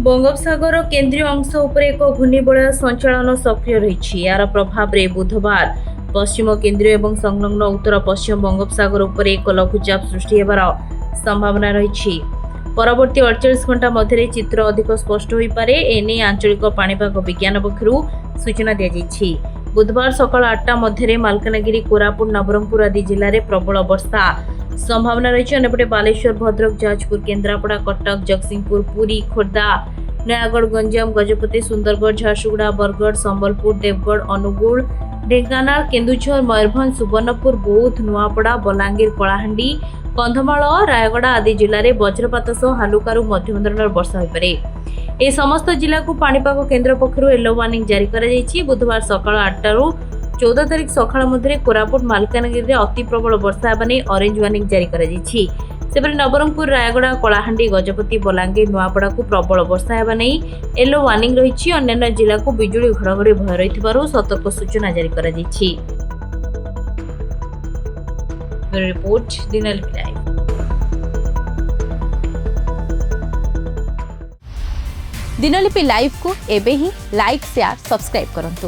बंगोपसागर केन्द्रीय अंश उपर एक घूर्णिबलय संचालन सक्रिय रही। यार प्रभाव में बुधवार पश्चिम केन्द्रीय और संलग्न उत्तर पश्चिम बंगोपसागर उपर एक लघुचाप सृष्टि होबार संभावना रही। परवर्ती 48 घंटा मध्य चित्र अधिक स्पष्ट हो पारे। एने आंचलिक पाणीपाग विज्ञान पक्षरु सूचना दी। बुधवार सकाल 8टा मध्य मालकानगिरी, कोरापुट, नवरंगपुर आदि जिले में प्रबल वर्षा संभावना रही। अन्यपटे बालेश्वर, भद्रक, जाजपुर, केन्द्रापड़ा, कटक, जगतसिंहपुर, पुरी, खोर्धा, नयागढ़, गंजाम, गजपति, सुंदरगढ़, झारसुगुड़ा, बरगढ़, संबलपुर, देवगढ़, अनुगुल, ढेंकानाल, केन्दुझर, मयूरभंज, सुवर्णपुर, बौद्ध, नुआपड़ा, बलांगीर, कलाहांडी, कंधमाल, रायगड़ा आदि जिले में वज्रपात सह हालुकारू मध्यम धरणर वर्षा होइपारे। ए समस्त जिला को पाणीपाग केन्द्र पक्षरु येलो वार्निंग जारी करा जायछि। बुधवार सकाळ 8 रु 14 तारिख सकाळ मध्य कोरापुट, मालकानगिरी रे अति प्रबल वर्षा हेबा नै ऑरेंज वार्निंग जारी करा जायछि। सेपरे नवरंगपुर, रायगड़ा, कलाहांडी, गजपति, बलांगीर, नुआपड़ा को प्रबल वर्षा हेबा नै येलो वार्निंग रहिछि। अन्य जिला को बिजुली घड़घड़ी भय रहिथिबारु सतर्क सूचना जारी करा जायछि। Report Dinlipi live. Dinlipi live को एबे ही लाइक, शेयर, सब्सक्राइब करंतु।